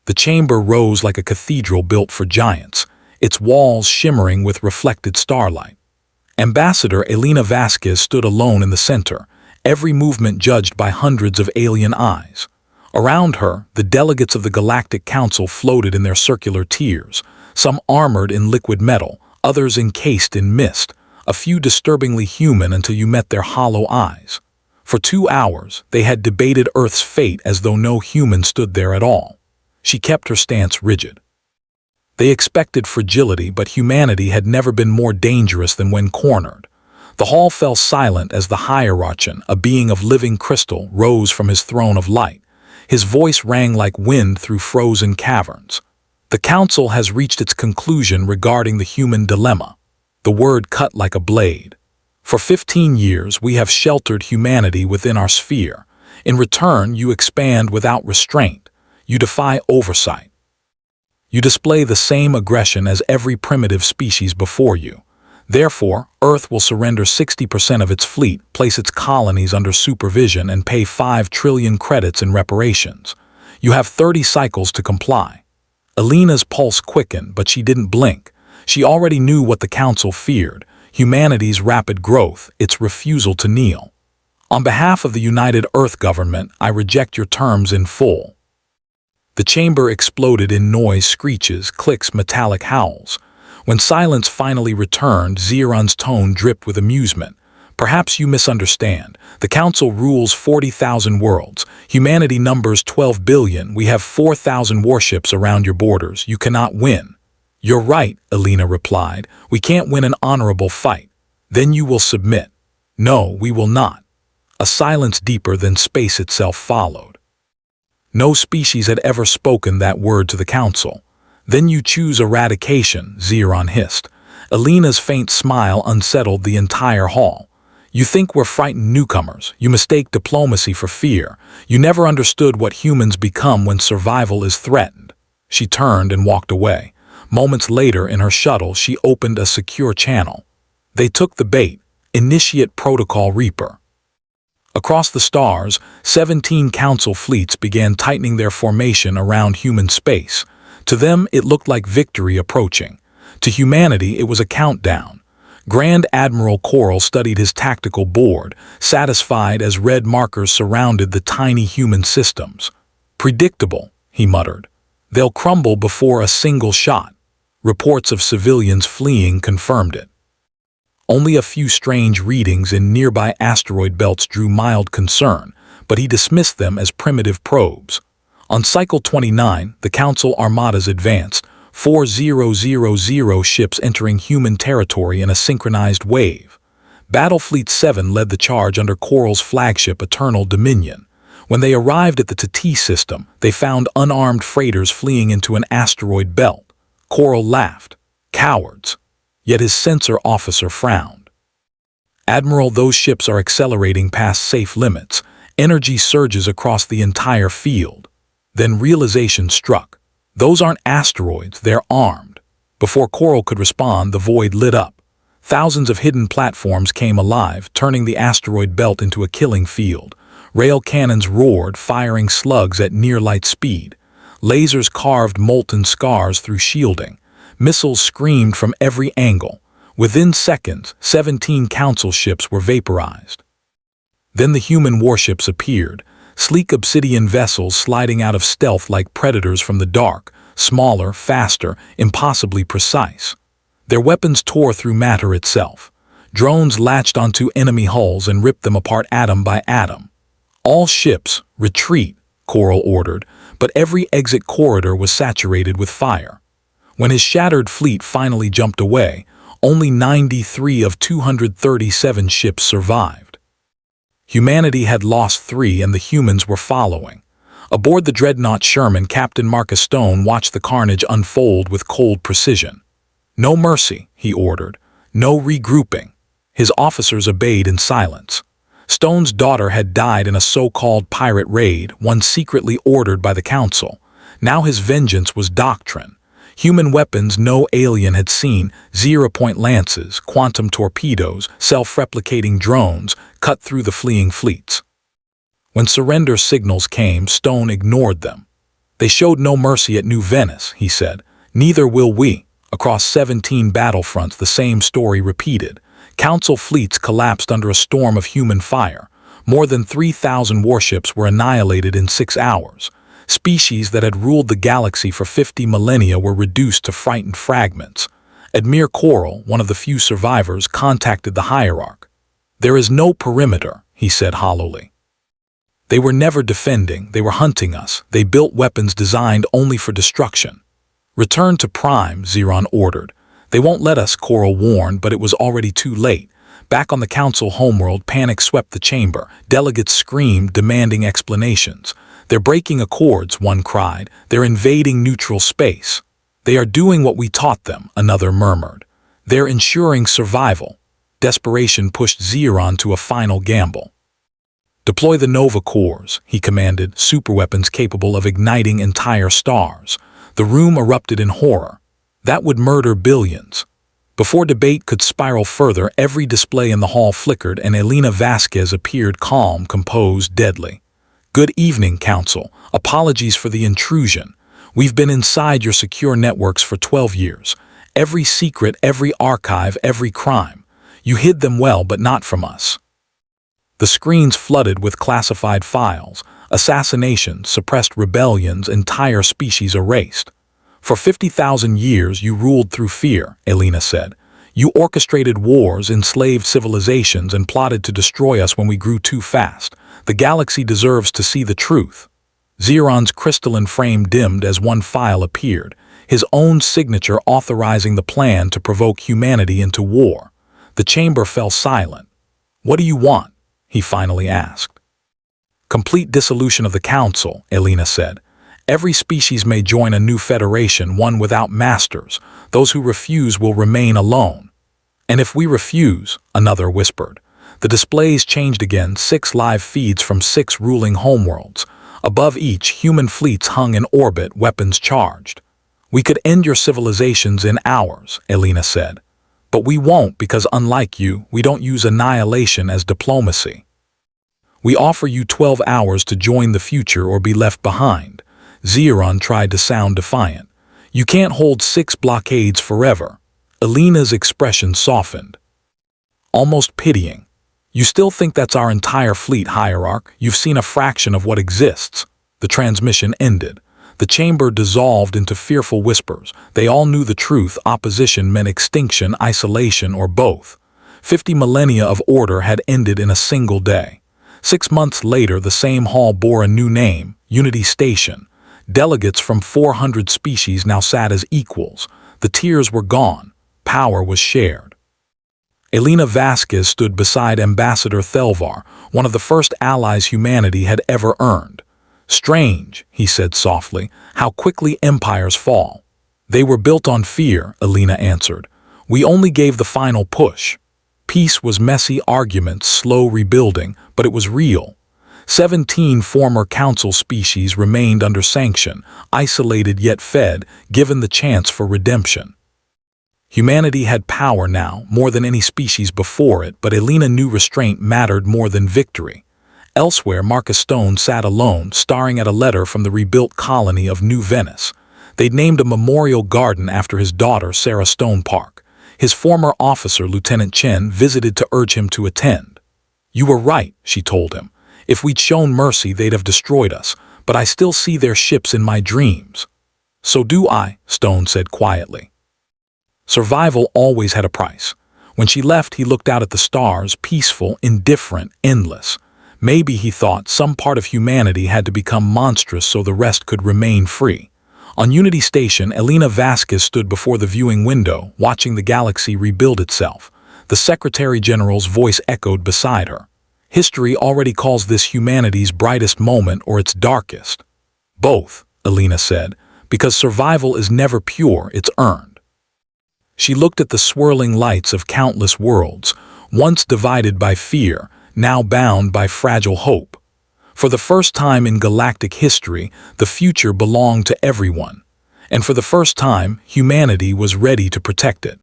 The chamber rose like a cathedral built for giants, its walls shimmering with reflected starlight. Ambassador Elena Vasquez stood alone in the center, every movement judged by hundreds of alien eyes. Around her, the delegates of the Galactic Council floated in their circular tiers, some armored in liquid metal, others encased in mist, a few disturbingly human until you met their hollow eyes. For 2 hours, they had debated Earth's fate as though no human stood there at all. She kept her stance rigid. They expected fragility, but humanity had never been more dangerous than when cornered. The hall fell silent as the Hierarchan, a being of living crystal, rose from his throne of light. His voice rang like wind through frozen caverns. The Council has reached its conclusion regarding the human dilemma. The word cut like a blade. For 15 years, we have sheltered humanity within our sphere. In return, you expand without restraint. You defy oversight. You display the same aggression as every primitive species before you. Therefore, Earth will surrender 60% of its fleet, place its colonies under supervision, and pay 5 trillion credits in reparations. You have 30 cycles to comply. Elena's pulse quickened, but she didn't blink. She already knew what the Council feared: humanity's rapid growth, its refusal to kneel. On behalf of the United Earth Government, I reject your terms in full. The chamber exploded in noise, screeches, clicks, metallic howls. When silence finally returned, Xeron's tone dripped with amusement. Perhaps you misunderstand. The Council rules 40,000 worlds. Humanity numbers 12 billion. We have 4,000 warships around your borders. You cannot win. You're right, Elena replied. We can't win an honorable fight. Then you will submit. No, we will not. A silence deeper than space itself followed. No species had ever spoken that word to the Council. Then you choose eradication, Xeron hissed. Elena's faint smile unsettled the entire hall. You think we're frightened newcomers. You mistake diplomacy for fear. You never understood what humans become when survival is threatened. She turned and walked away. Moments later, in her shuttle, she opened a secure channel. They took the bait. Initiate Protocol Reaper. Across the stars, 17 Council fleets began tightening their formation around human space. To them, it looked like victory approaching. To humanity, it was a countdown. Grand Admiral Coral studied his tactical board, satisfied as red markers surrounded the tiny human systems. Predictable, he muttered. They'll crumble before a single shot. Reports of civilians fleeing confirmed it. Only a few strange readings in nearby asteroid belts drew mild concern, but he dismissed them as primitive probes. On Cycle 29, the Council armadas advanced, 4000 ships entering human territory in a synchronized wave. Battlefleet 7 led the charge under Coral's flagship Eternal Dominion. When they arrived at the Tati system, they found unarmed freighters fleeing into an asteroid belt. Coral laughed. Cowards. Yet his sensor officer frowned. Admiral, those ships are accelerating past safe limits. Energy surges across the entire field. Then realization struck. Those aren't asteroids, they're armed. Before Coral could respond, the void lit up. Thousands of hidden platforms came alive, turning the asteroid belt into a killing field. Rail cannons roared, firing slugs at near-light speed. Lasers carved molten scars through shielding. Missiles screamed from every angle. Within seconds, 17 Council ships were vaporized. Then the human warships appeared, sleek obsidian vessels sliding out of stealth like predators from the dark, smaller, faster, impossibly precise. Their weapons tore through matter itself. Drones latched onto enemy hulls and ripped them apart atom by atom. All ships, retreat, Coral ordered, but every exit corridor was saturated with fire. When his shattered fleet finally jumped away, only 93 of 237 ships survived. Humanity had lost 3 and the humans were following. Aboard the dreadnought Sherman, Captain Marcus Stone watched the carnage unfold with cold precision. No mercy, he ordered. No regrouping. His officers obeyed in silence. Stone's daughter had died in a so-called pirate raid, one secretly ordered by the Council. Now his vengeance was doctrine. Human weapons no alien had seen, zero-point lances, quantum torpedoes, self-replicating drones, cut through the fleeing fleets. When surrender signals came, Stone ignored them. They showed no mercy at New Venice, he said. Neither will we. Across 17 battlefronts, the same story repeated. Council fleets collapsed under a storm of human fire. More than 3,000 warships were annihilated in 6 hours. Species that had ruled the galaxy for 50 millennia were reduced to frightened fragments. Admir Coral, one of the few survivors, contacted the Hierarch. There is no perimeter, he said hollowly. They were never defending, they were hunting us. They built weapons designed only for destruction. Return to Prime, Zeron ordered. They won't let us, Coral warned, but it was already too late. Back on the Council homeworld, panic swept the chamber. Delegates screamed, demanding explanations. They're breaking accords, one cried. They're invading neutral space. They are doing what we taught them, another murmured. They're ensuring survival. Desperation pushed Zeron to a final gamble. Deploy the Nova cores, he commanded, superweapons capable of igniting entire stars. The room erupted in horror. That would murder billions. Before debate could spiral further, every display in the hall flickered and Elena Vasquez appeared calm, composed, deadly. Good evening, Council. Apologies for the intrusion. We've been inside your secure networks for 12 years. Every secret, every archive, every crime. You hid them well, but not from us. The screens flooded with classified files, assassinations, suppressed rebellions, entire species erased. For 50,000 years you ruled through fear, Elena said. You orchestrated wars, enslaved civilizations, and plotted to destroy us when we grew too fast. The galaxy deserves to see the truth. Zeron's crystalline frame dimmed as one file appeared, his own signature authorizing the plan to provoke humanity into war. The chamber fell silent. What do you want? He finally asked. Complete dissolution of the Council, Elena said. Every species may join a new federation, one without masters. Those who refuse will remain alone. And if we refuse, another whispered. The displays changed again, 6 live feeds from 6 ruling homeworlds. Above each, human fleets hung in orbit, weapons charged. We could end your civilizations in hours, Elena said. But we won't because, unlike you, we don't use annihilation as diplomacy. We offer you 12 hours to join the future or be left behind. Zeron tried to sound defiant. You can't hold 6 blockades forever. Elena's expression softened. Almost pitying. You still think that's our entire fleet, Hierarch? You've seen a fraction of what exists. The transmission ended. The chamber dissolved into fearful whispers. They all knew the truth. Opposition meant extinction, isolation, or both. 50 millennia of order had ended in a single day. 6 months later, the same hall bore a new name, Unity Station. Delegates from 400 species now sat as equals. The tiers were gone. Power was shared. Elena Vasquez stood beside Ambassador Thelvar, one of the first allies humanity had ever earned. Strange, he said softly, how quickly empires fall. They were built on fear, Elena answered. We only gave the final push. Peace was messy arguments, slow rebuilding, but it was real. 17 former Council species remained under sanction, isolated yet fed, given the chance for redemption. Humanity had power now, more than any species before it, but Elena knew restraint mattered more than victory. Elsewhere, Marcus Stone sat alone, staring at a letter from the rebuilt colony of New Venice. They'd named a memorial garden after his daughter, Sarah Stone Park. His former officer, Lieutenant Chen, visited to urge him to attend. You were right, she told him. If we'd shown mercy, they'd have destroyed us, but I still see their ships in my dreams. So do I, Stone said quietly. Survival always had a price. When she left, he looked out at the stars, peaceful, indifferent, endless. Maybe, he thought, some part of humanity had to become monstrous so the rest could remain free. On Unity Station, Elena Vasquez stood before the viewing window, watching the galaxy rebuild itself. The Secretary General's voice echoed beside her. History already calls this humanity's brightest moment or its darkest. Both, Elena said, because survival is never pure, it's earned. She looked at the swirling lights of countless worlds, once divided by fear, now bound by fragile hope. For the first time in galactic history, the future belonged to everyone. And for the first time, humanity was ready to protect it.